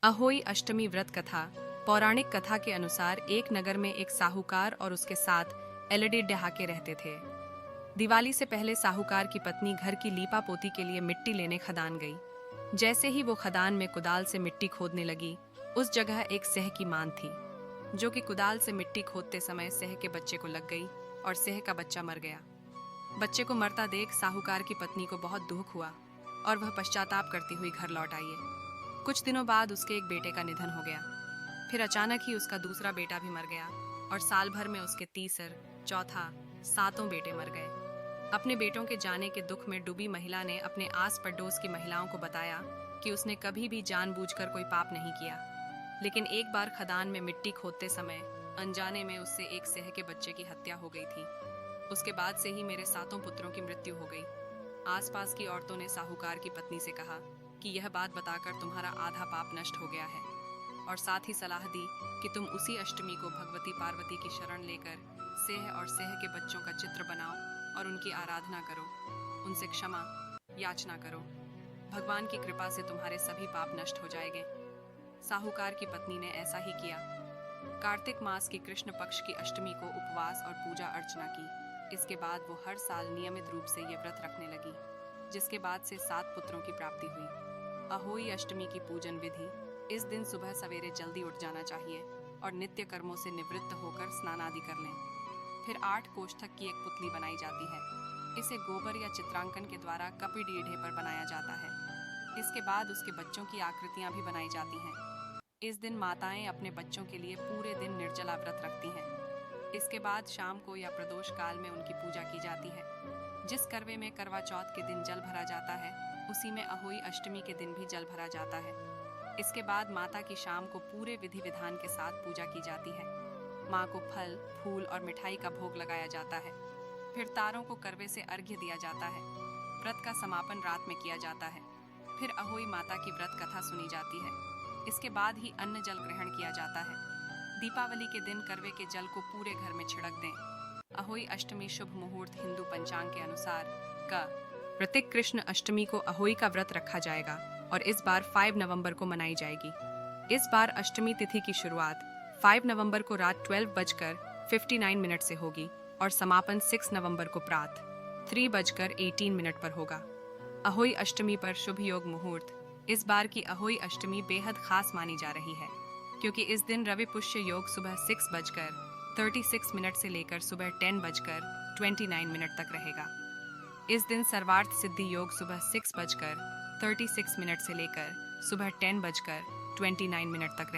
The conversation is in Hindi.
अहोई अष्टमी व्रत कथा। पौराणिक कथा के अनुसार एक नगर में एक साहूकार और उसके साथ एलडी डहाके रहते थे। दिवाली से पहले साहूकार की पत्नी घर की लीपा पोती के लिए मिट्टी लेने खदान गई। जैसे ही वो खदान में कुदाल से मिट्टी खोदने लगी, उस जगह एक सह की मान थी, जो कि कुदाल से मिट्टी खोदते समय सह के बच्चे को लग गई और सह का बच्चा मर गया। बच्चे को मरता देख साहूकार की पत्नी को बहुत दुख हुआ और वह पश्चाताप करती हुई घर लौट आई है। कुछ दिनों बाद उसके एक बेटे का निधन हो गया। फिर अचानक ही उसका दूसरा बेटा भी मर गया और साल भर में उसके तीसर, चौथा, सातों बेटे मर गए। अपने बेटों के जाने के दुख में डूबी महिला ने अपने आस पड़ोस की महिलाओं को बताया कि उसने कभी भी जानबूझकर कोई पाप नहीं किया, लेकिन एक बार खदान में मिट्टी खोदते समय अनजाने में उससे एक सह के बच्चे की हत्या हो गई थी। उसके बाद से ही मेरे सातों पुत्रों की मृत्यु हो गई। आसपास की औरतों ने साहूकार की पत्नी से कहा कि यह बात बताकर तुम्हारा आधा पाप नष्ट हो गया है, और साथ ही सलाह दी कि तुम उसी अष्टमी को भगवती पार्वती की शरण लेकर सेह और सेह के बच्चों का चित्र बनाओ और उनकी आराधना करो, उनसे क्षमा याचना करो। भगवान की कृपा से तुम्हारे सभी पाप नष्ट हो जाएंगे। साहूकार की पत्नी ने ऐसा ही किया। कार्तिक मास की कृष्ण पक्ष की अष्टमी को उपवास और पूजा अर्चना की। इसके बाद वो हर साल नियमित रूप से ये व्रत रखने लगी, जिसके बाद से 7 पुत्रों की प्राप्ति हुई। अहोई अष्टमी की पूजन विधि। इस दिन सुबह सवेरे जल्दी उठ जाना चाहिए और नित्य कर्मों से निवृत्त होकर स्नान आदि कर लें। फिर 8 कोष्ठक की एक पुतली बनाई जाती है। इसे गोबर या चित्रांकन के द्वारा कपी डीढ़े पर बनाया जाता है। इसके बाद उसके बच्चों की आकृतियां भी बनाई जाती हैं। इस दिन माताएं अपने बच्चों के लिए पूरे दिन निर्जला व्रत रखती हैं। इसके बाद शाम को या प्रदोष काल में उनकी पूजा की जाती है। जिस करवे में करवा चौथ के दिन जल भरा जाता है, उसी में अहोई अष्टमी के दिन भी जल भरा जाता है। इसके बाद माता की शाम को पूरे विधि विधान के साथ पूजा की जाती है। माँ को फल, फूल और मिठाई का भोग लगाया जाता है। फिर तारों को करवे से अर्घ्य दिया जाता है। व्रत का समापन रात में किया जाता है। फिर अहोई माता की व्रत कथा सुनी जाती है। इसके बाद ही अन्न जल ग्रहण किया जाता है। दीपावली के दिन करवे के जल को पूरे घर में छिड़क दें। अहोई अष्टमी शुभ मुहूर्त हिंदू पंचांग के अनुसार का प्रत्येक कृष्ण अष्टमी को अहोई का व्रत रखा जाएगा और इस बार 5 नवंबर को मनाई जाएगी। इस बार अष्टमी तिथि की शुरुआत 5 नवंबर को रात 12:59 से होगी और समापन 6 नवंबर को प्रातः 3:18 पर होगा। अहोई अष्टमी पर शुभ योग मुहूर्त। इस बार की अहोई अष्टमी बेहद खास मानी जा रही है, क्योंकि इस दिन रवि पुष्य योग सुबह 6:36 से लेकर सुबह 10:29 तक रहेगा। इस दिन सर्वार्थ सिद्धि योग सुबह 6:36 से लेकर सुबह 10:29 तक रहेगा।